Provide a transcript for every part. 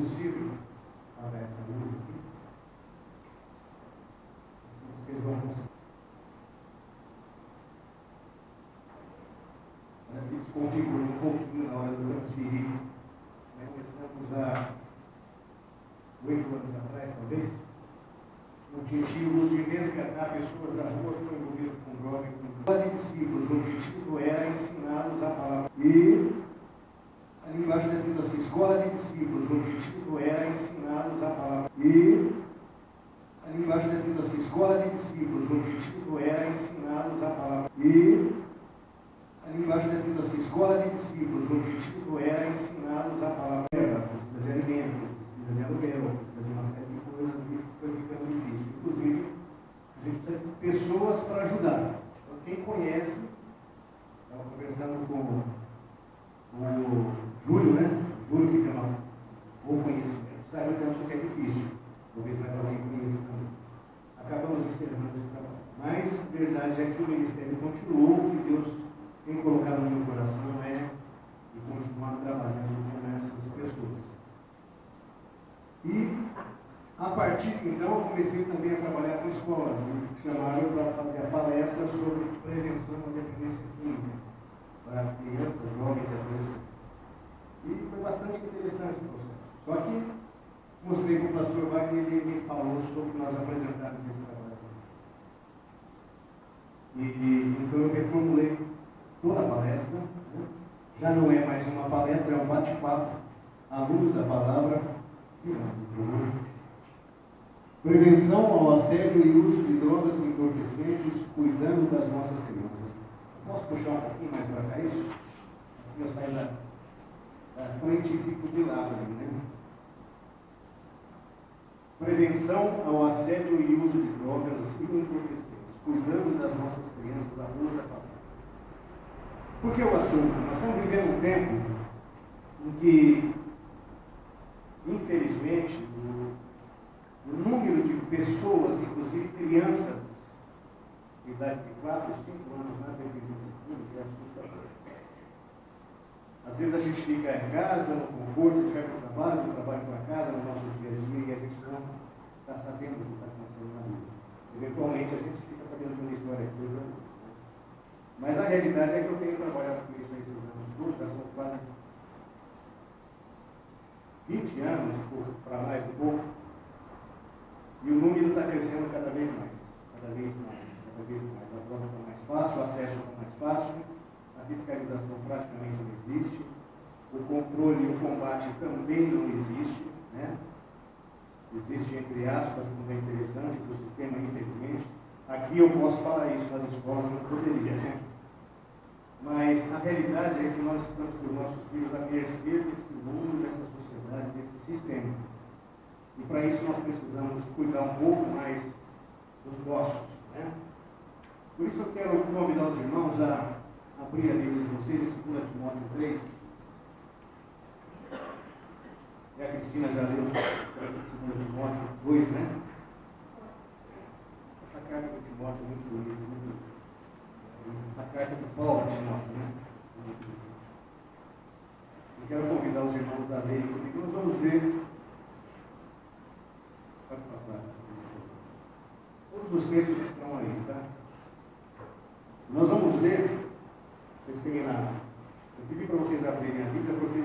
possível apagar essa luz aqui. Vocês vão conseguir. Parece que desconfigurou um pouquinho na hora do transferir. Começamos há 8 anos atrás, talvez. O objetivo de resgatar pessoas da rua que estão envolvidas com droga e com discípulos. O objetivo era ensiná-los a palavra. E ali embaixo está escrito assim, escola de discípulos. O objetivo era ensiná-los a palavra. E ali embaixo está escrito assim, escola de discípulos. O objetivo era ensiná-los a palavra. E ali embaixo está escrito assim, escola de discípulos. O objetivo era ensiná-los a palavra. Precisa de alimento, precisa de aluguel, precisa de uma série de coisas que foi ficando difícil. Inclusive, a gente precisa de pessoas para ajudar. Então, quem conhece, estava conversando com o Júlio, né? O Júlio que tem um bom conhecimento, sabe que é difícil. Talvez mais alguém conheça também. Acabamos exterminando esse trabalho. Mas a verdade é que o ministério continuou, o que Deus tem colocado no meu coração é de continuar trabalhando com essas pessoas. E, a partir de então, eu comecei também a trabalhar com escolas. Me chamaram para fazer a palestra sobre prevenção da dependência química para crianças, jovens e adolescentes. E foi bastante interessante o processo. Só que mostrei para o pastor Wagner e ele falou sobre nós apresentarmos esse trabalho. E então eu reformulei toda a palestra. Né? Já não é mais uma palestra, é um bate-papo à luz da palavra. Prevenção ao assédio e uso de drogas e entorpecentes, cuidando das nossas crianças. Posso puxar um pouquinho mais para cá isso? Assim eu saio da frente e fico de lado, né? Prevenção ao assédio e uso de drogas e entorpecentes, cuidando das nossas crianças à luz da palavra. Por que o assunto? Nós estamos vivendo um tempo em que, infelizmente, o número de pessoas, inclusive crianças, de idade de 4, 5 anos na dependência química, é assustador. Às vezes a gente fica em casa, no conforto, a gente vai para o trabalho, do trabalho para casa, no nosso dia a dia, e a gente não está sabendo o que está acontecendo na vida. Eventualmente a gente fica sabendo de uma história aqui, né? Mas a realidade é que eu tenho trabalhado com isso nesses anos todos, já são quase 20 anos, para mais um pouco, e o número está crescendo cada vez mais, cada vez mais, cada vez mais. A prova está mais fácil, o acesso está mais fácil, a fiscalização praticamente não existe, o controle e o combate também não existe, né? Existe, entre aspas, como é interessante, do sistema, infelizmente. Aqui eu posso falar isso, nas escolas não poderia, né? Mas a realidade é que nós estamos com os nossos filhos à mercê desse mundo, dessa sociedade, desse sistema. E para isso nós precisamos cuidar um pouco mais dos nossos, né? Por isso eu quero convidar os irmãos a abrir a Bíblia de vocês em 2 Timóteo 3. E a Cristina já leu 2 Timóteo 2, né? Essa carta de Timóteo é muito bonita, muito. Essa carta de Paulo a Timóteo, né? Eu quero convidar os irmãos a lerem comigo. Nós vamos ver. Pode passar. Todos os textos estão aí, tá? Nós vamos ler. Vocês têm lá. Eu pedi para vocês abrirem a Bíblia, porque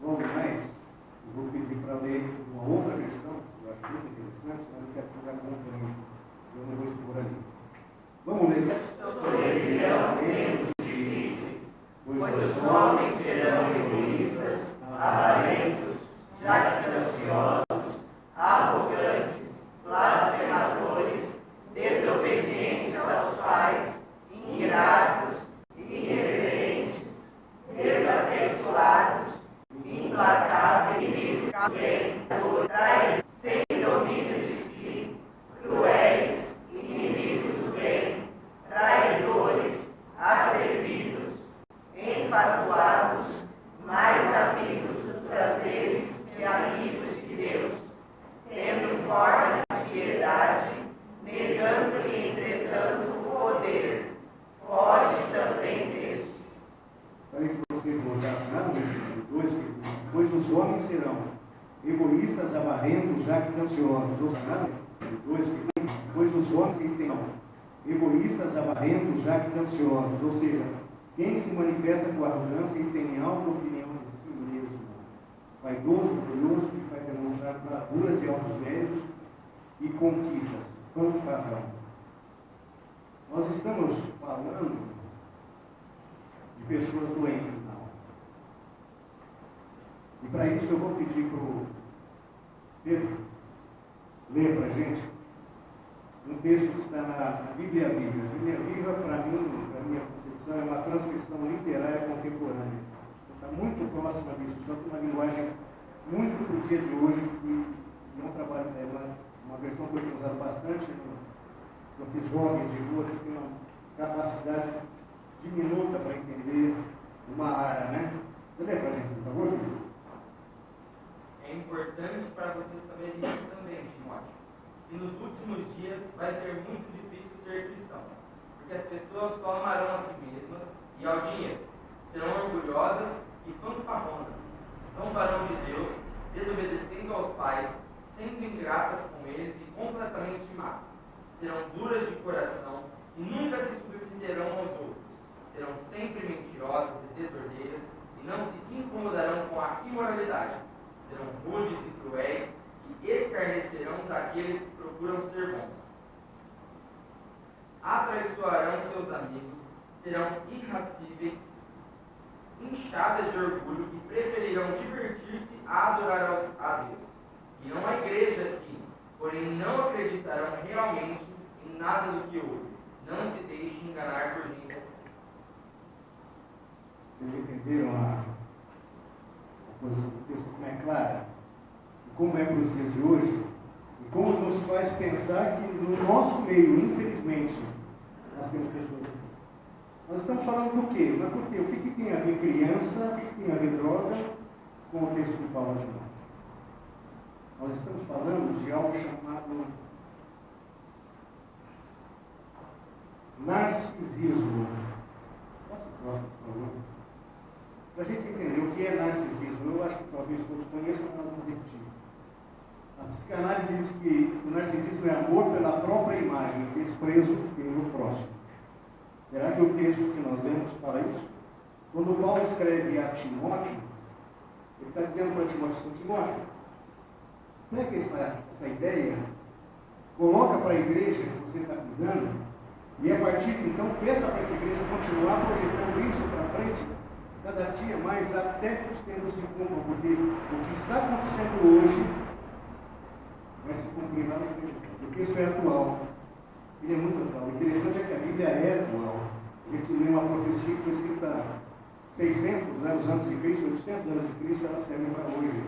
logo mais eu vou pedir para ler uma outra versão, eu acho muito interessante, mas eu quero ficar com eu não vou expor ali. Vamos ler. Sobrevirão tempos difíceis, pois os homens serão egoístas, avarentos, jactanciosos, arrogantes, blasfemadores, desobedientes aos pais, ingratos, irreverentes, desafeiçoados, implacáveis, traidores, sem domínio de si, cruéis, inimigos do bem, traidores. egoístas, avarentos, jactanciosos, pois os homens entendam. Egoístas, avarentos, jactanciosos, ou seja, quem se manifesta com arrogância e tem alta opinião de si mesmo, vaidoso, orgulhoso, que vai demonstrar bravura de altos méritos e conquistas, fanfarrão. Nós estamos falando de pessoas doentes na alma. E para isso eu vou pedir para o Pedro ler para a gente um texto que está na Bíblia Viva. A Bíblia Viva, para mim, para a minha concepção, é uma transcrição literária contemporânea. Está muito próxima disso, só que uma linguagem muito para o dia de hoje, que não trabalha, uma versão que eu tenho usado bastante com esses jovens de rua que têm uma capacidade diminuta para entender uma área, né? Você lê para a gente, por favor, Pedro? É importante para você saber isso também, Timóteo. E nos últimos dias vai ser muito difícil ser cristão, porque as pessoas só amarão a si mesmas e ao dinheiro, serão orgulhosas e fanfarronas, zombarão de Deus, desobedecendo aos pais, sendo ingratas com eles e completamente más. Serão duras de coração e nunca se submeterão aos outros. Serão sempre mentirosas e desordeiras e não se incomodarão com a imoralidade. Serão rudes e cruéis e escarnecerão daqueles que procuram ser bons. Atraiçoarão seus amigos, serão irascíveis, inchadas de orgulho e preferirão divertir-se a adorar a Deus. Irão à igreja, sim, porém não acreditarão realmente em nada do que ouvem. Não se deixe enganar por gente assim. Vocês entenderam a posição do texto, como é clara? E como é para os dias de hoje? E como nos faz pensar que no nosso meio, infelizmente, nós temos pessoas assim. Nós estamos falando do quê? Mas por quê? O que tem a ver criança, o que tem a ver droga com o texto de Paulo de Mão? Nós estamos falando de algo chamado narcisismo. Posso próximo, por favor? Para a gente entender o que é narcisismo, eu acho que talvez todos conheçam, mas não vou repetir. A psicanálise diz que o narcisismo é amor pela própria imagem, desprezo pelo próximo. Será que o texto que nós lemos fala isso? Quando Paulo escreve a Timóteo, ele está dizendo para Timóteo, pega essa ideia, coloca para a igreja que você está cuidando, e a partir de então, peça para essa igreja continuar projetando isso para frente, cada dia mais, até que os tempos se cumpram, porque o que está acontecendo hoje vai se cumprir lá na frente, porque isso é atual. Ele é muito atual. O interessante é que a Bíblia é atual. A gente lê uma profecia que foi escrita 600 anos antes de Cristo, 800 anos de Cristo, ela serve para hoje.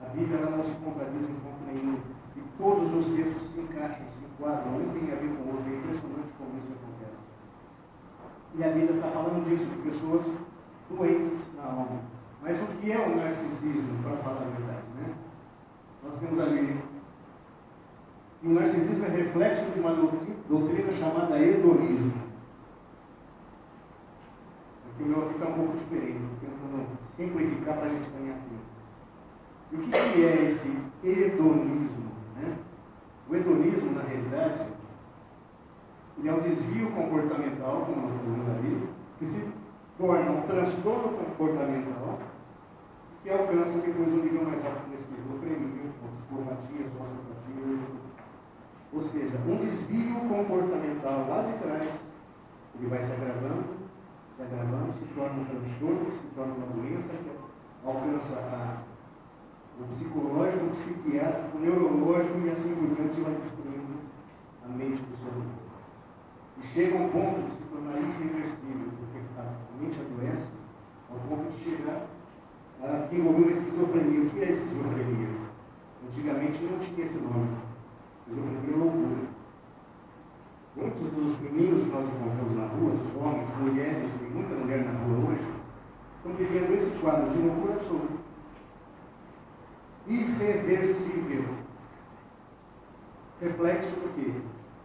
A Bíblia ela não se contradiz em ponto nenhum. E todos os textos se encaixam, se enquadram, um tem a ver com o outro. É impressionante como isso acontece. E a Bíblia está falando disso, de pessoas doentes na alma. Mas o que é o narcisismo, para falar a verdade, né? Nós temos ali que o narcisismo é reflexo de uma doutrina chamada hedonismo. Aqui o meu aqui está um pouco diferente, tentando simplificar para a gente ganhar tempo. E o que é esse hedonismo? Né? O hedonismo, na realidade, ele é um desvio comportamental, como nós estamos vendo ali, que se torna um transtorno comportamental que alcança depois um nível mais alto como esquizofrenia, psicopatia, sociopatia. Ou seja, um desvio comportamental lá de trás, ele vai se agravando, se torna um transtorno, se torna uma doença que alcança o psicológico, o psiquiátrico, o neurológico e assim por diante, vai destruindo a mente do ser humano. E chega a um ponto de se tornar irreversível, porque a mente adoece, ao ponto de chegar a desenvolver uma esquizofrenia. O que é esquizofrenia? Antigamente não tinha esse nome. Esquizofrenia é loucura. Muitos dos meninos que nós encontramos na rua, dos homens, mulheres, tem muita mulher na rua hoje, estão vivendo esse quadro de loucura absoluta. Irreversível. Reflexo do quê?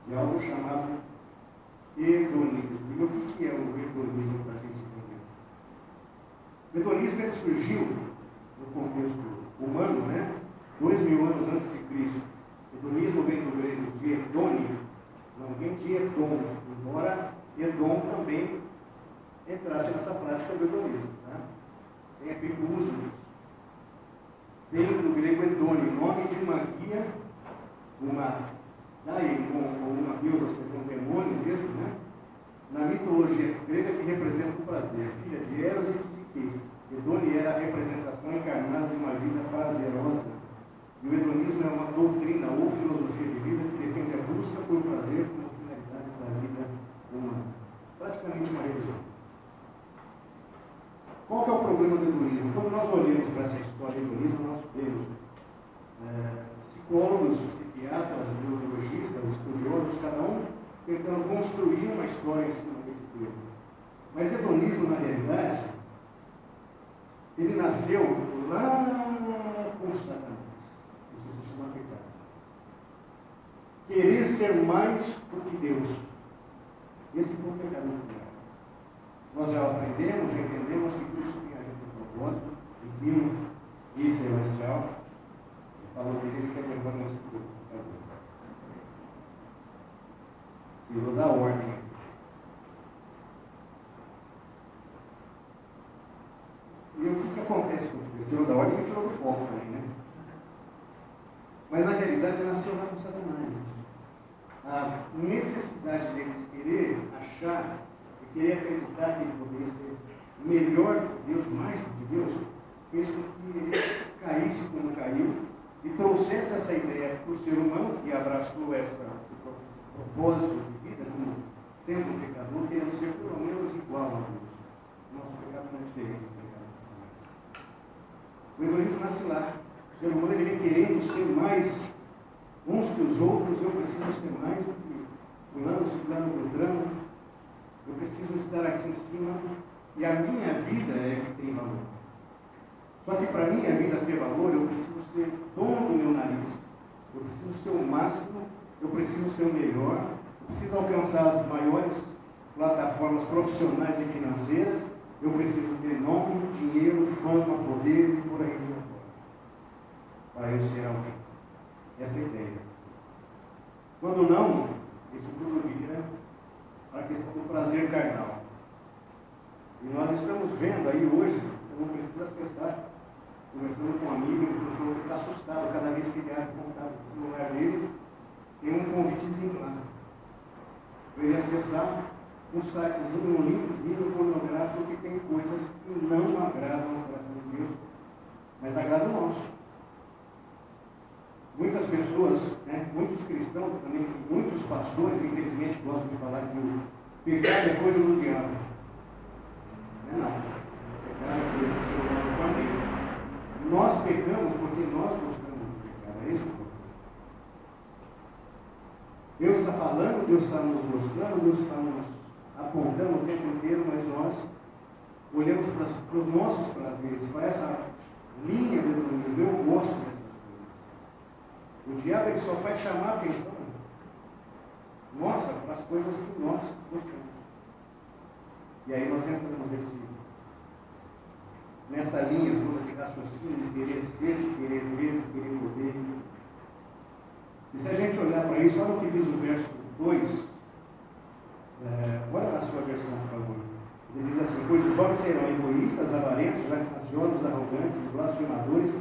De algo chamado hedonismo. E o que é o hedonismo para a gente entender? O hedonismo ele surgiu no contexto humano, né? 2000 anos antes de Cristo. Hedonismo vem do grego de hedônio, não vem de Edom, embora Edom também entrasse nessa prática do hedonismo. Tá? Tem aquele uso disso. Vem do grego hedônio, nome de uma guia, uma deusa, um demônio mesmo, né? Na mitologia grega que representa o prazer, filha de Eros e Psique. Hedônia era a representação encarnada de uma vida prazerosa. E o hedonismo é uma doutrina ou filosofia de vida que defende a busca por prazer como finalidade da vida humana. Praticamente uma religião. Qual que é o problema do hedonismo? Quando nós olhamos para essa história do hedonismo, nós vemos psicólogos, psiquiatras, neurologistas, estudiosos, cada um tentando construir uma história em cima desse tema. Mas hedonismo, na realidade, ele nasceu lá com Satanás. Isso se chama pecado. Querer ser mais do que Deus. Esse foi o pecado do diabo. Nós já aprendemos, já entendemos que Cristo tem a gente de propósito, divino e celestial. Falou dele que ele agora não estudo. Tirou da ordem. E o que acontece com ele? Tirou da ordem e tirou do foco também, né? Mas na realidade nasceu lá com Satanás. A necessidade dele de querer achar, de querer acreditar que ele poderia ser melhor que Deus, mais do que Deus, fez com que ele caísse como caiu e trouxesse essa ideia para o ser humano que abraçou esse propósito de vida como sendo um pecador, querendo ser pelo menos igual a Deus. Nosso pecado não é diferente do pecado de Satanás. O hedonismo nasce lá. O ser humano ele vem querendo ser mais uns que os outros. Eu preciso ser mais do que fulano, ciclano, beltrano. Eu preciso estar aqui em cima e a minha vida é que tem valor. Só que para minha vida ter valor, eu preciso ser dono do meu nariz. Eu preciso ser o máximo, eu preciso ser o melhor, eu preciso alcançar as maiores plataformas profissionais e financeiras, eu preciso ter nome, dinheiro, fama, poder e por aí fora. Para eu ser alguém. Essa é a ideia. Quando não, isso tudo vira para a questão do prazer carnal. E nós estamos vendo aí hoje, você não precisa acessar, conversando com um amigo, ele falou que está assustado cada vez que ele abre contato no celular dele, tem um convitezinho lá. Para ele acessar um sitezinho, um linkzinho pornográfico que tem coisas que não agradam ao coração de Deus, mas agradam o nosso. Muitas pessoas, muitos cristãos, também muitos pastores, infelizmente, gostam de falar que o pecado é coisa do diabo. Não é nada. O pecado é coisa do ser humano também. Nós pecamos porque nós gostamos do pecado. É isso que eu Deus está falando, Deus está nos mostrando, Deus está nos apontando o tempo inteiro, mas nós olhamos para os nossos prazeres, para essa linha do hedonismo. Eu gosto dessas coisas. O diabo ele só faz chamar a atenção nossa para as coisas que nós gostamos. E aí nós entramos nessa linha toda de raciocínio, de querer ser, de querer ver, de querer poder. E se a gente olhar para isso, olha o que diz o verso 2. Olha na sua versão, por favor. Ele diz assim: pois os homens serão egoístas, avarentos, jactanciosos, arrogantes, blasfemadores,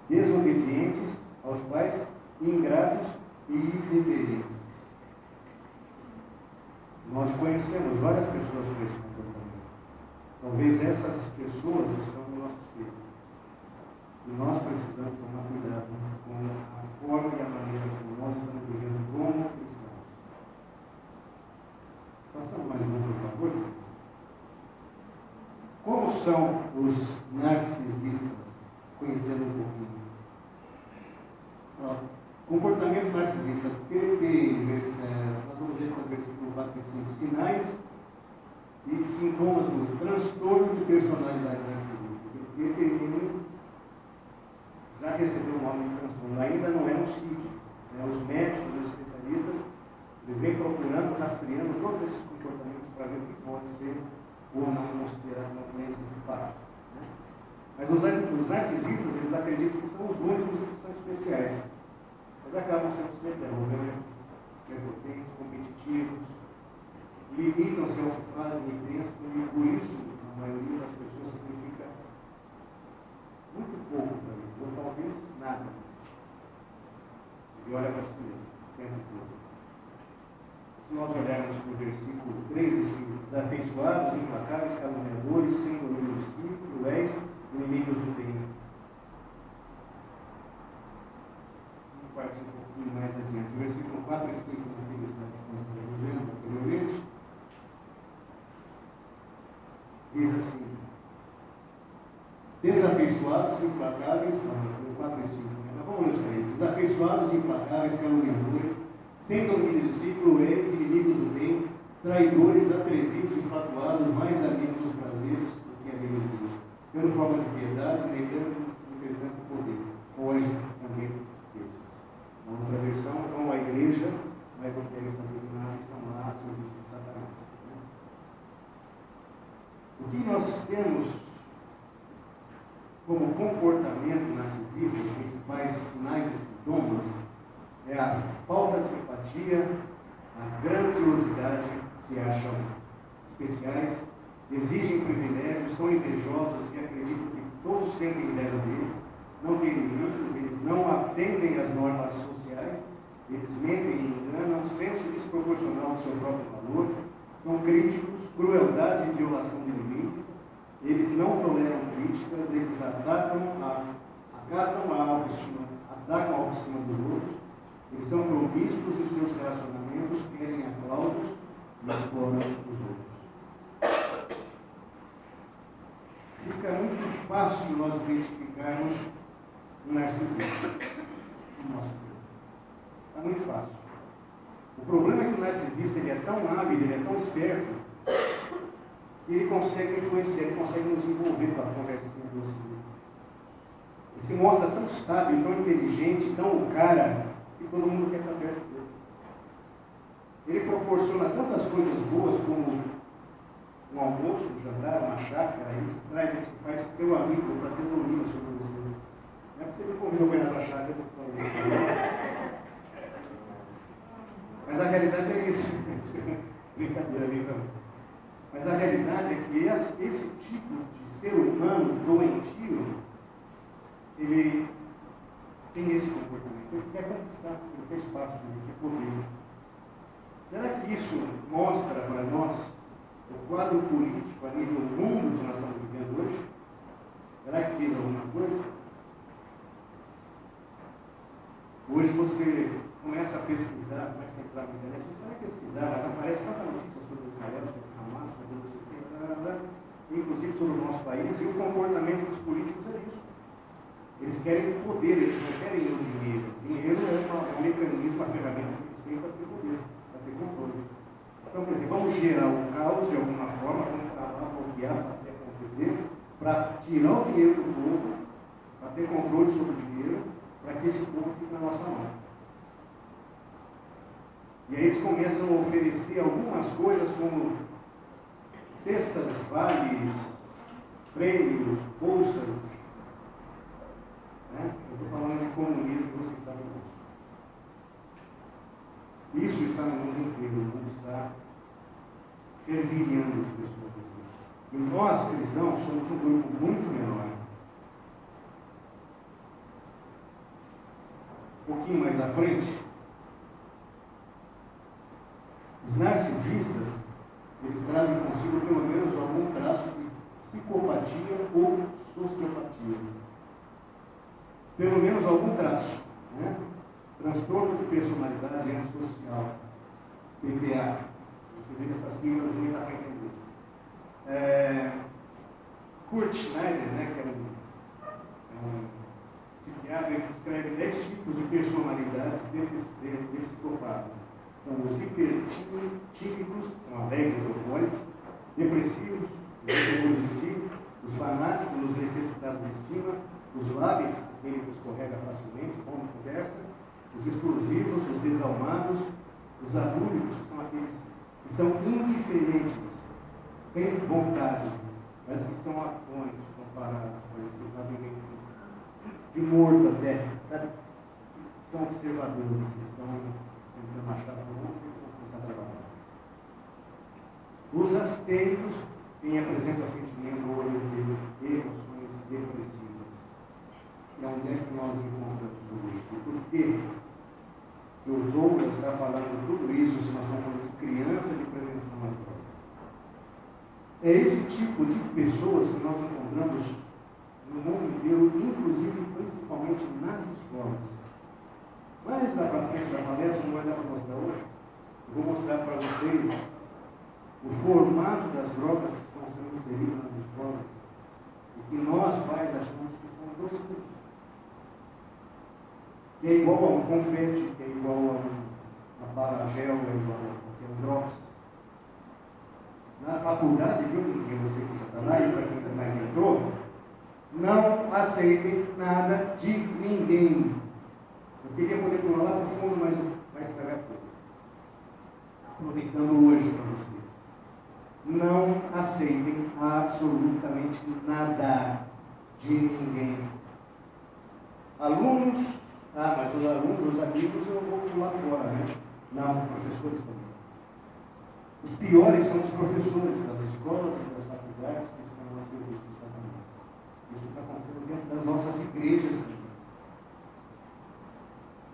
desobedientes aos pais, ingratos e irreverentes. Nós conhecemos várias pessoas com esse comportamento. Talvez essas pessoas estão no nosso espírito. E nós precisamos tomar cuidado com a forma e a maneira como nós estamos vivendo como cristãos. Passamos mais um, por favor. Como são os narcisistas? Conhecendo um pouquinho. Comportamento narcisista. Nós vamos ler no versículo 4 e 5. Sinais e sintomas do transtorno de personalidade narcisista. Determina já recebeu o nome de transtorno, ainda não é um SIC. Os médicos, os especialistas, eles vêm procurando, rastreando todos esses comportamentos para ver o que pode ser ou não considerado uma doença de fato. Mas os narcisistas, eles acreditam que são os únicos que são especialistas. especiais, mas acabam sendo sempre arrogantes, prepotentes, competitivos, limitam-se ao que fazem e pensam, e por isso a maioria das pessoas significa muito pouco para mim, ou talvez nada. E olha para si mesmo, o tempo todo. Se nós olharmos para o versículo 3, diz assim: desafeiçoados, implacáveis, caluniadores, sem domínio de si, cruéis, inimigos do bem. Vamos partir um pouquinho mais adiante. O versículo 4 e 5, naqueles que nós estamos vendo anteriormente, diz assim: desafeiçoados, implacáveis, no 4 e 5, vamos ler os três: desafeiçoados, implacáveis, caluniadores, sem domínio de si, cruéis, inimigos do bem, traidores, atrevidos, infatuados, mais amigos dos prazeres do que amigos de Deus, tendo forma de piedade, negando o poder. Hoje também desses. Na outra versão, vão à igreja, mas não querem saber de nada, estão lá a serviço de Satanás. O que nós temos como comportamento narcisista, os principais sinais e sintomas, é a falta de empatia, a grandiosidade, se acham especiais, exigem privilégios, são invejosos e acreditam que todos sentem inveja deles, não têm limites, eles não atendem às normas sociais, eles mentem e enganam, senso desproporcional do seu próprio valor, são críticos, crueldade e violação de limites, eles não toleram críticas, eles acatam a autoestima dos outros, eles são promíscuos em seus relacionamentos, querem aplausos e exploram os outros. Fica muito fácil nós identificarmos um narcisista no nosso corpo. Está muito fácil. O problema é que o narcisista ele é tão hábil, ele é tão esperto, que ele consegue influenciar, ele consegue nos envolver com a conversinha do outro. Ele se mostra tão sábio, tão inteligente, tão o cara, que todo mundo quer estar perto dele. Ele proporciona tantas coisas boas como um almoço, um jantar, uma chácara, ele traz, ele faz teu amigo para ter domínio sobre você. Não é porque você me convidou para ir na chácara, mas a realidade é isso. Brincadeira, amigo. Mas a realidade é que esse tipo de ser humano doentio, ele tem esse comportamento. Ele quer conquistar, ele quer espaço, ele quer poder. Será que isso mostra para nós o quadro político a nível mundo que nós estamos vivendo hoje? Será que diz alguma coisa? Hoje você começa a pesquisar, começa a entrar na internet, você vai pesquisar, mas aparece tanta notícia sobre Israel, sobre Hamas, sobre o que, inclusive sobre o nosso país, e o comportamento dos políticos é isso. Eles querem poder, eles não querem o dinheiro. O dinheiro é um mecanismo, uma ferramenta que eles têm para ter poder, para ter controle. Então, quer dizer, vamos gerar o caos de alguma forma, vamos travar, bloquear, fazer acontecer, para tirar o dinheiro do povo, para ter controle sobre o dinheiro, para que esse povo fique na nossa mão. E aí eles começam a oferecer algumas coisas como cestas, vales, prêmios, bolsas. Eu estou falando de comunismo, você está no mundo. Isso está no mundo inteiro, o mundo está fervilhando por isso acontecer. E nós, cristãos, somos um grupo muito menor. Um pouquinho mais à frente, os narcisistas, eles trazem consigo pelo menos algum traço de psicopatia ou sociopatia. Pelo menos algum traço, né? Transtorno de personalidade antissocial, TPA. Você vê essas siglas e dá para entender. Kurt Schneider, né, que é um psiquiatra, ele descreve 10 tipos de personalidades de psicopatas. Então, os hipertímicos, são alegres, eufóricos, depressivos, os inseguros de si, os fanáticos, os necessitados de estima, os lábeis, aqueles que escorregam facilmente, como conversa, os explosivos, os desalmados, os adúlicos, que são aqueles que são indiferentes, sem vontade, mas que estão atônitos, comparados, fazem de morto até, sabe? são observadores, que estão tentando achar por onde começar a trabalhar. Os astênicos, quem apresenta sentimento ou emoções depressivas. E onde é que nós encontramos tudo isso? Por quê? Que o Douglas está falando tudo isso, se nós estamos falando de criança de prevenção às drogas. É esse tipo de pessoas que nós encontramos no mundo inteiro, inclusive, principalmente nas escolas. Mas lá para frente da palestra, não vai dar para mostrar hoje. Eu vou mostrar para vocês o formato das drogas que estão sendo inseridas nas escolas e que nós, pais, achamos que são doces. Que é igual a um confete, que é igual a uma bala gel, é igual a um drops. Na faculdade, viu, que você que já está lá e para quem nunca mais entrou, não aceitem nada de ninguém. Eu queria poder pular lá para o fundo, mas vai estragar tudo. Aproveitando hoje para vocês. Não aceitem absolutamente nada de ninguém. Alunos, mas os alunos, os amigos, eu vou pular fora, né? Não, professores também. Os piores são os professores das escolas e das faculdades que estão a serviço do Satanás. Isso está acontecendo dentro das nossas igrejas também.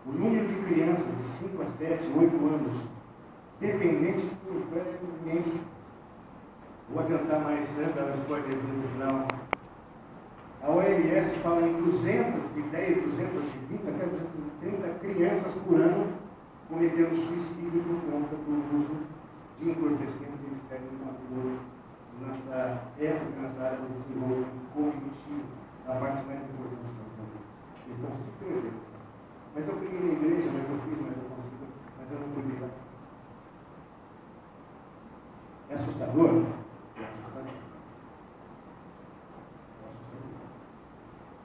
O número de crianças de 5 a 7, 8 anos, dependente do é imenso. Vou adiantar mais, né, dar um spoilerzinho no final. A OMS fala em 210, 220, até 230 crianças por ano cometendo suicídio por conta do uso de entorpecentes e experimentadores nessa época, nessa área do desenvolvimento cognitivo, a parte mais importante da vida. Eles estão se perdendo. Mas eu peguei na igreja, mas eu fiz, mas eu consigo, mas eu não pude lá. É assustador? É assustador.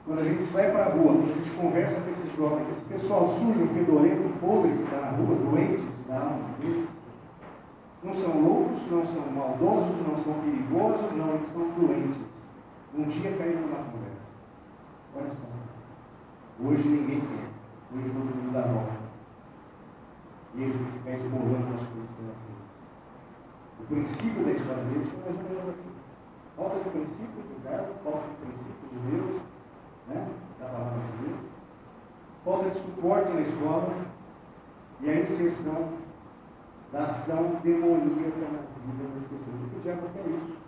Quando a gente sai para a rua, quando a gente conversa com esses jovens, esse pessoal sujo, fedorento, podre que está na rua, doentes da alma deles, não são loucos, não são maldosos, não são perigosos, não, eles são doentes. Um dia caíram na conversa. Olha só. Hoje ninguém quer. Hoje todo mundo dá volta. E eles têm que ficar esbolando as coisas pela frente. O princípio da história deles foi mais ou menos assim. Falta de princípio de casa, falta de princípio de Deus, né? Da palavra de Deus. Falta de suporte na escola e a inserção da ação demoníaca na vida das pessoas. O diabo quer isso.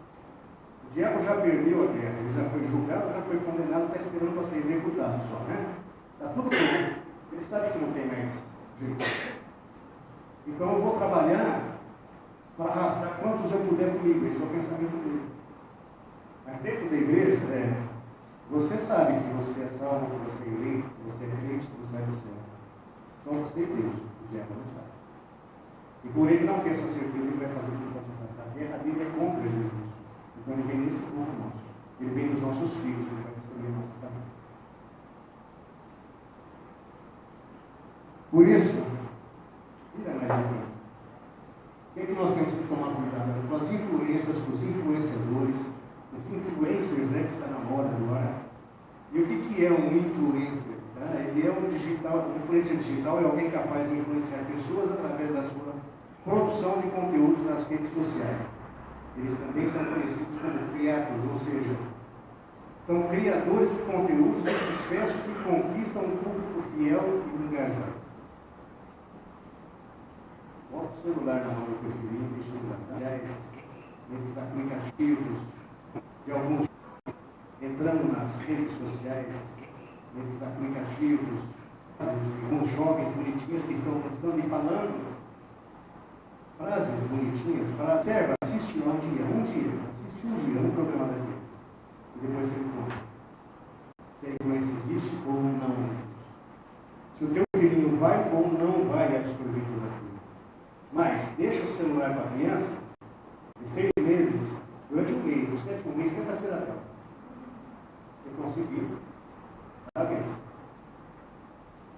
O diabo já perdeu a guerra, ele já foi julgado, já foi condenado, está esperando para ser executado só, né? Está tudo bem. Ele sabe que não tem mais jeito. Então eu vou trabalhar para arrastar quantos eu puder comigo. Esse é o pensamento dele. Mas dentro da igreja, você sabe que você é salvo, que você é eleito, que você é crente, que você vai do céu. Só você e Deus. O diabo não sabe. E por ele não ter essa certeza, ele vai fazer tudo para te passar. A guerra dele é contra Jesus. Então ele vem nesse povo nosso. Ele vem nos nossos filhos, ele vai destruir a nossa família. Por isso, vira mais um. O que é que nós temos que tomar cuidado? Com as influências, com os influenciadores, os influencers, né, que está na moda agora. E o que é um influencer? Tá? Ele é um influencer digital, é alguém capaz de influenciar pessoas através da sua produção de conteúdos nas redes sociais. Eles também são conhecidos como criadores, ou seja, são criadores de conteúdos de sucesso que conquistam um público fiel e engajado. Bota o celular na mão do preferido e deixa ele lá. Nesses aplicativos de alguns, entrando nas redes sociais, nesses aplicativos, alguns jovens bonitinhos que estão pensando e falando frases bonitinhas, observa, assiste um dia, um programa daquele. E depois você conta. Se a influência existe ou não existe. Se o teu filhinho vai ou não vai absorver tudo aquilo. Mas, deixa o celular para a criança, de 6 meses, durante um mês, no 7º mês, tenta tirar dela. Você conseguiu. Parabéns.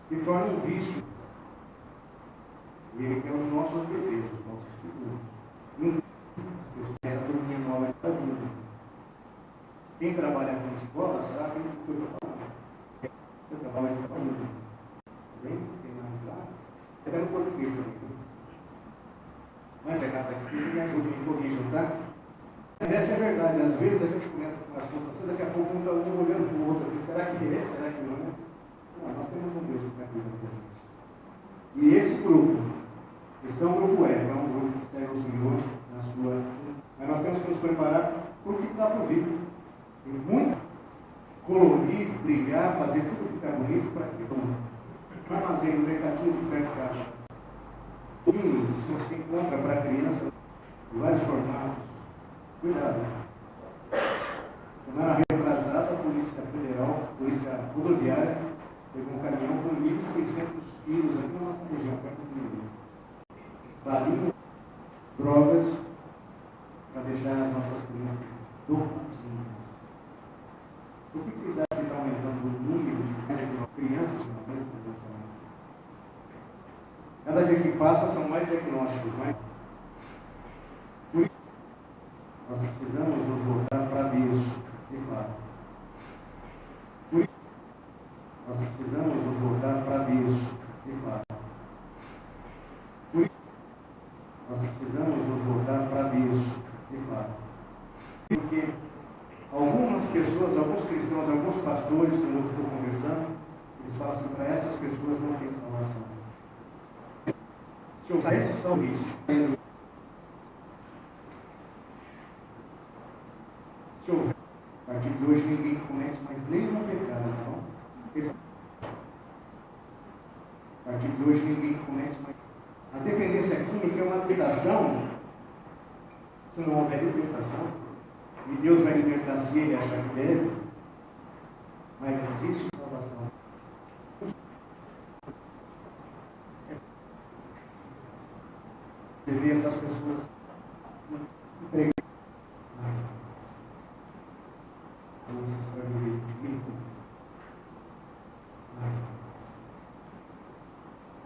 Se torna um vício. E ele quer os nossos bebês, os nossos filhos. Essa turminha nova está vindo. Quem trabalha com escola sabe o que eu estou falando. Eu trabalho com família. Bem? errado aqui, vocês me ajudem, me corrijam, tá? Mas essa é a verdade. Às vezes a gente começa com as contas, assim, daqui a pouco um está olhando para o outro assim, será que é? Será que não é? Não, nós temos um Deus que está cuidando da gente. E esse grupo, esse é um grupo é um grupo que serve ao Senhor na sua. Mas nós temos que nos preparar para o que está por vir. Tem muito colorir, brigar, fazer tudo ficar bonito para quê? No armazém, no mercadinho de perto de casa. Se você encontra para a criança, vários formatos. Cuidado. Semana retrasada, a Polícia Federal, a Polícia Rodoviária, pegou um caminhão com 1.600 quilos aqui na nossa região, perto do Rio. Balinhas, drogas, para deixar as nossas crianças dopadinhas. Por que vocês acham que está aumentando o número de crianças na doença emocional? Cada dia que passa são mais diagnósticos, mais. Por isso, nós precisamos nos voltar para Deus, de fato. Por isso, nós precisamos nos voltar para Deus, de fato. Por isso, nós precisamos nos voltar para Deus, de fato. Porque algumas pessoas, alguns cristãos, alguns pastores, como eu estou conversando, eles falam assim, para essas pessoas não tem salvação. Se eu esses são isso. Se houver, a partir de hoje ninguém comete mais nenhum pecado, não? A partir de hoje ninguém comete mais. A dependência química é uma libertação. Se não houver libertação, e Deus vai libertar se ele achar que deve, mas existe salvação. Você vê essas pessoas entregando. Luzes para viver limpo.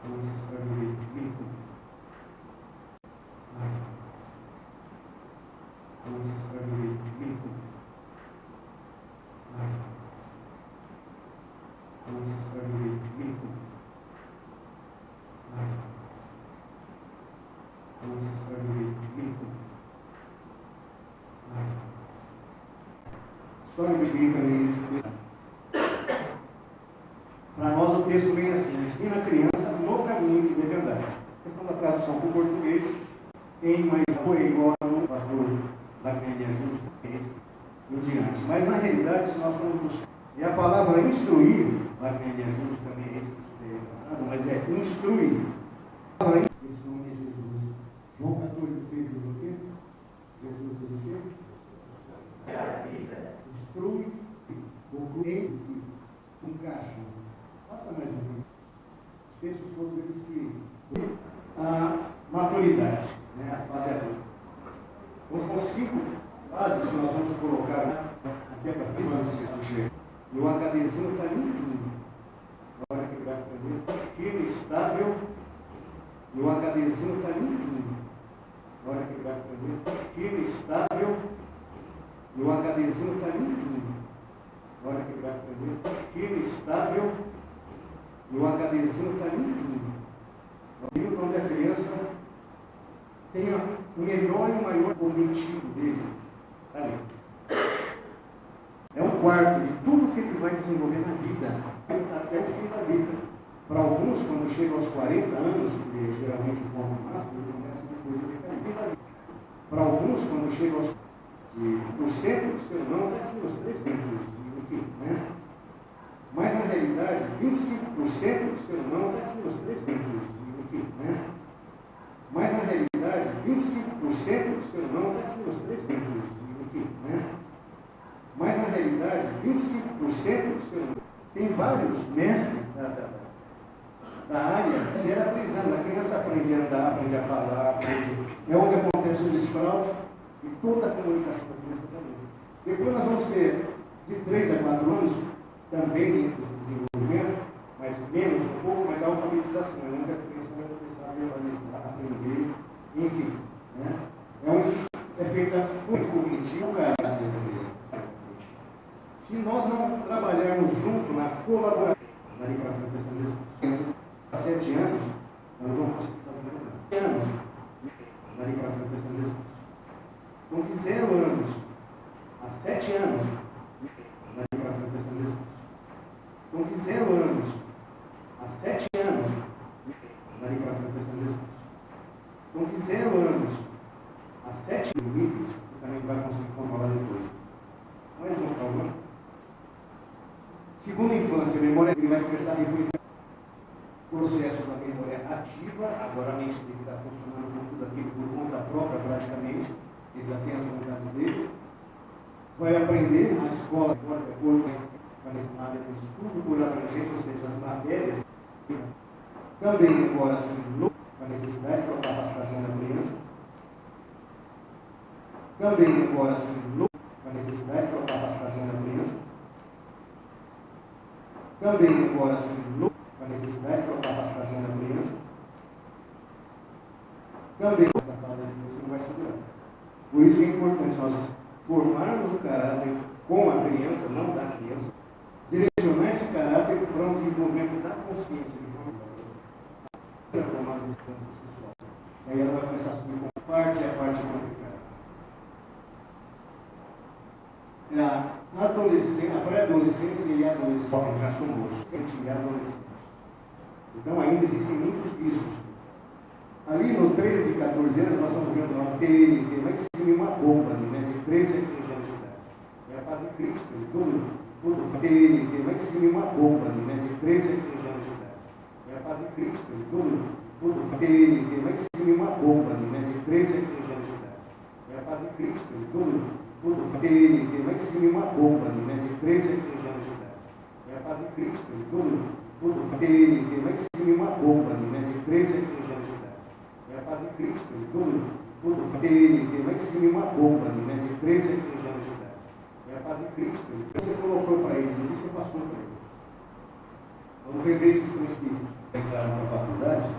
Luzes para viver limpo. Luzes para viver limpo. Luzes para viver limpo. Luzes para viver limpo. Só me pedir também esse. Para nós o texto vem assim: ensina a criança no caminho que deve andar. A questão da tradução para o português tem mais apoio igual no pastor da Cânia Juntos e diante. Mas na realidade, se nós formos buscar, e a palavra instruir, da Cânia Juntos também é isso que você mas é instruir. A palavra esse nome é Jesus. João 14,6 diz o quê? Jesus diz o quê? É a vida. Instrui, eles se encaixam. Faça mais um pouco. Os textos todos eles se. A maturidade, né? A fase adulta. Então são 5 fases que nós vamos colocar até para a infância. E o HDzinho está limpinho. Agora que vai aprender. Firme, estável. E o HDzinho está limpinho. Agora que vai aprender. Firme, estável. E o HDzinho está limpinho. Olha que vai aprender. Firme, estável. E o HDzinho está limpinho. Onde a criança tenha o melhor e o maior objetivo dele. Está ali. É um quarto de tudo que ele vai desenvolver na vida, até o fim da vida. Para alguns, quando chega aos 40 anos, que é geralmente o ponto máximo, ele começa depois a decair. Para alguns, quando chega aos o centro do ser humano está aqui nos 3 tempos, né? Mas na realidade, 25% do ser humano está aqui nos 3 tempos, né? Mas na realidade, 25% do ser humano está aqui nos 3 tempos, né? Mas na realidade, 25% do ser humano tem vários mestres da área ser aprendizado. A criança aprende a andar, aprende a falar, aprende. É onde acontece o desfraude. E toda a comunicação da criança também. Depois nós vamos ter de 3 a 4 anos, também dentro desse desenvolvimento, mas menos um pouco, mas a alfabetização, é onde a criança vai começar a verbalizar, aprender, enfim. Né? É onde é feita muito cognitivo, caráter da criança. Se nós não trabalharmos junto na colaboração, dali para frente, a criança há 7 anos, nós vamos conseguir fazer 7 anos, dali para frente. anos, há 7 anos, daqui para frente, Jesus. Com 0 anos, há 7 anos, daqui para frente, Jesus. Com 0 anos, há 7 limites, você também vai conseguir controlar depois. Mais um problema. Segunda infância, memória, ele vai começar a replicar o processo da memória ativa, agora a mente dele está funcionando com tudo aquilo por conta própria, praticamente, ele já tem as vontades dele. Vai aprender na escola, agora, de acordo com a área de estudo, por abrangência, ou seja, as matérias, também, agora, assim, com a necessidade para a capacitação da criança, também, agora, assim, com a necessidade para a capacitação da criança, também, agora, assim, com a necessidade para a capacitação da criança, também, essa fala que você não vai segurar. Por isso é importante nós formarmos o caráter com a criança, não da criança, direcionar esse caráter para um desenvolvimento da consciência de forma tomar as decisões por si só. Aí ela vai começar a subir com a parte complicada. A pré-adolescência e a adolescência já são moços, e adolescentes. Então ainda existem muitos riscos. Ali no 13 e 14 anos nós estamos vendo uma TNT, lá em cima uma bomba ali, né, de 13 a 15 anos de idade. É a fase crítica, tudo TNT, lá em cima uma bomba ali, né, de 13 a 15 anos de idade. É a fase crítica, tudo TNT, lá em cima uma bomba ali, né, de 13 a 15 anos de idade. É a fase crítica, tudo TNT, lá em cima uma bomba ali, né, de 13 a 15 anos de idade. É a fase crítica, tudo TNT, lá em cima uma bomba ali, né, de 13 a 15 anos de idade. É a fase crítica, tudo TNT, lá em cima uma bomba ali, né, de 13 a 15 anos de idade. É a fase crítica, você colocou para eles, não disse que passou para eles. Vamos rever esses princípios. Entraram na faculdade,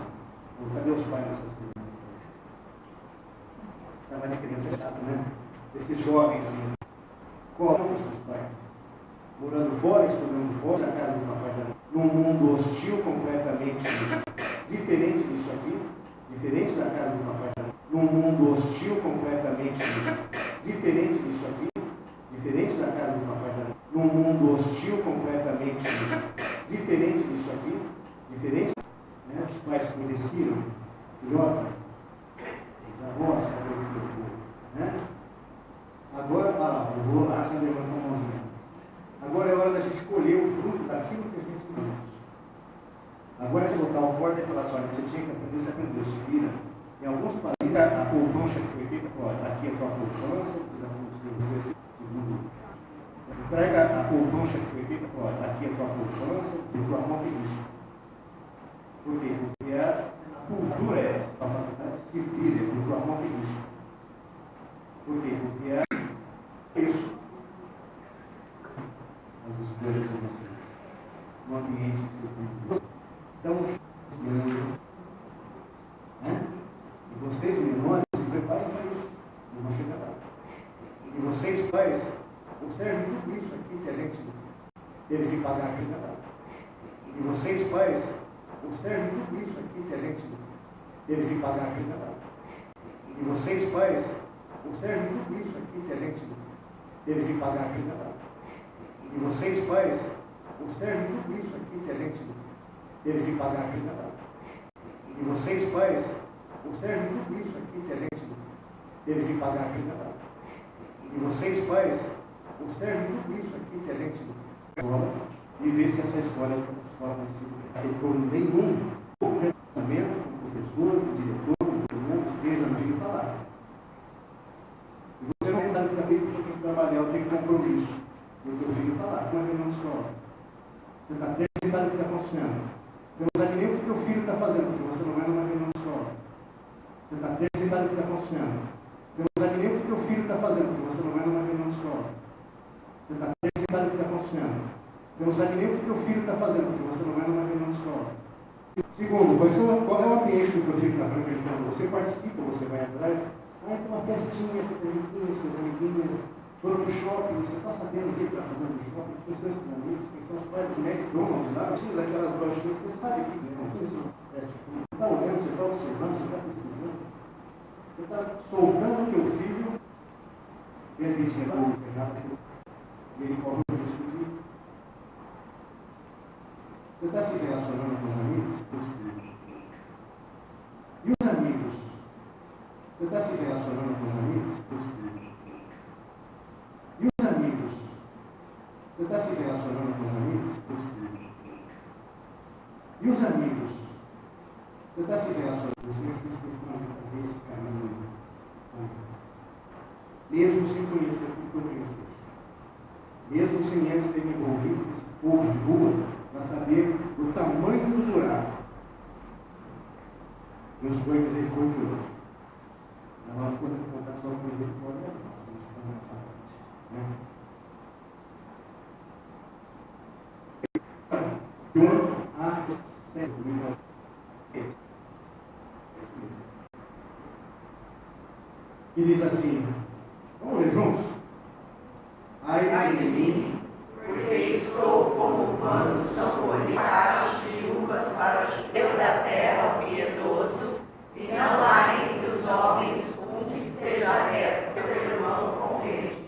cadê os pais dessas crianças? Trabalho de criança é chato, né? Esses jovens ali, colocam os seus pais, morando fora, estudando fora, na casa do papai, num mundo hostil completamente diferente disso aqui, diferente da casa do papai, num mundo hostil completamente diferente disso aqui, diferente da casa do papai, num mundo hostil completamente diferente disso aqui, diferente, né? Os pais que decidiram, filhota, da roça, né? Agora, eu vou lá, já levantar a mãozinha. Agora é hora da gente colher o fruto daquilo que a gente fizemos. Agora é botar o corte e falar assim, olha, você tinha que aprender, você aprendeu, se vira. Em alguns países, a poupança que foi feita, olha, aqui é a tua poupança, você já conseguiu você segundo. Entrega a poupança que foi feita, olha, aqui é a tua poupança, você tua conta disso. Por quê? Porque a cultura é essa, a faculdade se vira, por tua conta disso. Por quê? Porque é isso. As escolhas de vocês. No ambiente que vocês estão estudando. Né? E vocês, menores, se preparem para isso. Eu vou chegar lá. E vocês, pais, observem tudo isso aqui que a gente teve que pagar aqui na data. E vocês, pais, observem tudo isso aqui que a gente teve que pagar aqui na data. E vocês, pais, observem tudo isso aqui que a gente teve que pagar aqui na data. E vocês, pais, observem tudo isso aqui que a gente teve que pagar aqui na data. E vocês, pais, observem tudo isso aqui que a gente teve que pagar aqui na data. E vocês, pais, observem tudo isso aqui que a gente e ver se essa escola vai ter retorno nenhum. O relacionamento com o professor, com o diretor, com todo mundo, esteja no filho falar. E você não está na vida porque tem que trabalhar, eu tenho compromisso. E o teu filho está lá, com a reunião de escola. Você está até sentado o que está acontecendo. Você não sabe nem o que o teu filho está fazendo, porque você não é numa reunião de escola. Você está até sentado o que está acontecendo. Você não sabe nem o que o teu filho está fazendo, porque você não é numa reunião de escola. Você está até sentado o que está acontecendo. Você não sabe nem o que o teu filho está fazendo, porque você não é numa reunião de escola. Segundo, qual é o ambiente do teu filho está frequentando? Você participa, você vai atrás. Tem uma festinha com os amiguinhos, foram para o shopping, você está sabendo o que está fazendo no shopping, quem são esses amigos, quem são os pais do McDonald's lá, precisa daquelas bronchinhas, você sabe o que é, você está olhando, você está observando, você está pesquisando, você está soltando o teu filho de repente levou o cenário e ele corre o risco de. Você está se relacionando com os amigos? E os amigos? Você está se relacionando com os amigos? E os amigos? Você está se relacionando com os amigos? E os amigos? Você está se relacionando com os amigos? Eu fiz questão de fazer esse caminho. Mesmo sem conhecer tudo que eu conheço. Mesmo sem eles terem envolvido esse povo de rua, para saber o tamanho do buraco. Deus foi misericordioso. Nós podemos contar só com misericórdia, nós vamos nessa parte. João a 7. E diz assim, vamos ler juntos? Ai de mim, porque estou como quando são colhidos de uvas para o Deus da terra piedoso, e não há entre os homens um que seja reto, seu irmão com ele.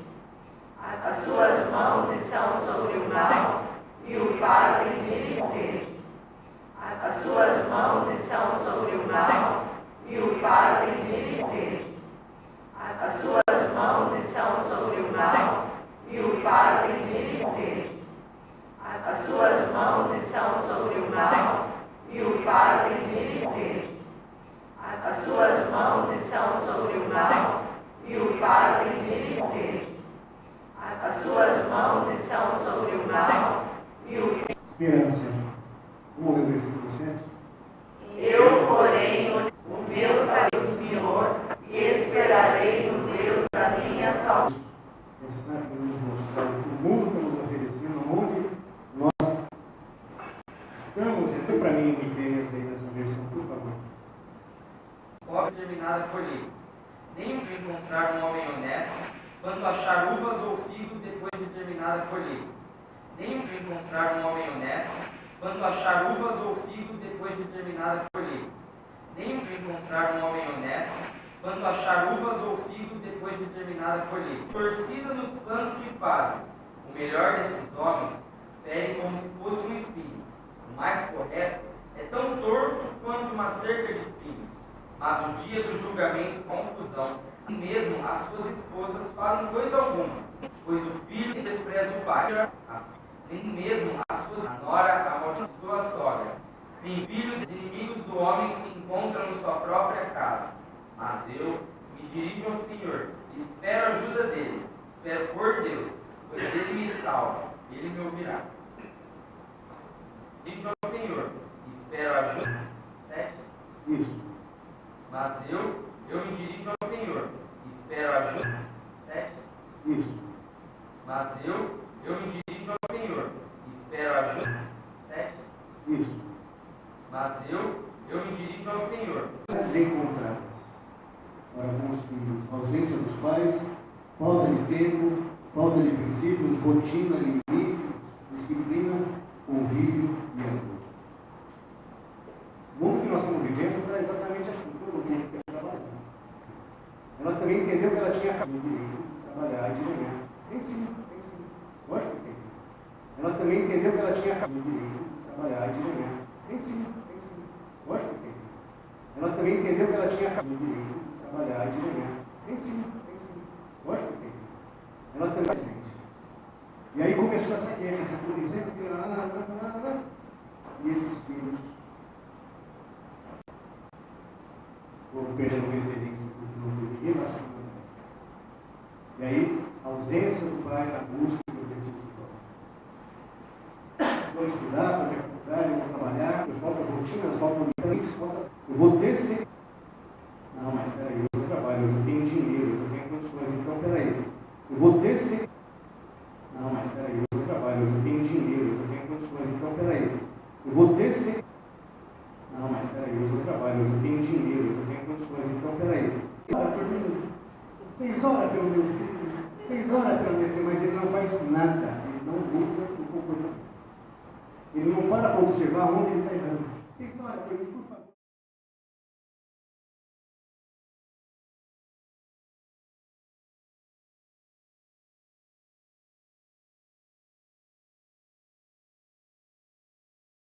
As suas mãos estão sobre o mal e o fazem de morrer. As suas mãos estão sobre o mal e o fazem de morrer. As suas mãos estão sobre o mal e o fazem de morrer. As suas mãos estão sobre o mal e o fazem de morrer. As suas mãos estão sobre o mal e o fazem de morrer. As suas mãos estão sobre o mal e o. Esperança. Vamos ler o versículo 7. Eu, porém, o meu Deus Senhor, e esperarei no Deus da minha salvação. Está aqui nos mostrando que o mundo está nos oferecendo, onde nós estamos. Dê para mim, Miqueias, aí nessa versão, por favor. Pobre terminada colheita. Nem encontrar um homem honesto, quanto achar uvas ou figos depois de terminada colheita. Nem encontrar um homem honesto, quanto achar uvas ou figos depois de terminada colheita. Nem encontrar um homem honesto, quanto achar uvas ou figos depois de terminada colheita. Torcida nos planos que fazem. O melhor desses homens fere como se fosse um espinho. O mais correto é tão torto quanto uma cerca de espinhos. Mas no dia do julgamento, confusão, e mesmo as suas esposas falam coisa alguma, pois o filho despreza o pai. Nem mesmo as suas nora amaldiçoa a sogra. Sim, filho dos inimigos do homem se encontram em sua própria casa. Mas eu me dirijo ao Senhor, e espero a ajuda dele. Espero por Deus, pois ele me salva, ele me ouvirá. Dirijo ao Senhor, e espero a ajuda. 7. Isso. Mas eu me dirijo ao Senhor, e espero a ajuda. 7. Isso. Mas eu me dirijo ao Senhor, e espero a ajuda. 7. Isso. Mas eu me dirijo ao Senhor. As encontradas. Para alguns filhos, ausência dos pais, falta de tempo, falta de princípios, rotina, limites, disciplina, convívio e amor. O mundo que nós estamos vivendo está exatamente assim, todo mundo quer trabalhar. Ela também entendeu que ela tinha o direito de trabalhar e de ganhar. Tem sim. Lógico que tem. Ela também entendeu que ela tinha o direito de trabalhar e de ganhar. Tem sim. Lógico que tem. Ela também entendeu que ela tinha o direito de trabalhar e de ganhar. Tem sim. Lógico que tem. Ela também. E aí começou essa guerra, essa dizendo que e esses filhos foram perdendo referência porque não teve relacionamento. E aí, a ausência do pai na busca do objetivo do pai. Vão estudar, fazer faculdade, vão trabalhar, falta rotina, falta limites, eu vou ter sempre. Não, mas peraí, eu trabalho, eu já tenho dinheiro, eu já tenho condições, então peraí, eu vou ter sempre. Não, mas peraí, eu trabalho, eu já tenho dinheiro, eu já tenho condições, então peraí, eu vou ter sempre. Não, mas peraí, eu já trabalho, eu já tenho dinheiro, eu já tenho condições, então peraí. Ora por mim, 6 horas pelo meu filho, 6 horas pelo meu filho, mas ele não faz nada, ele não muda o comportamento. Ele não para observar onde ele está errando. 6 horas por mim.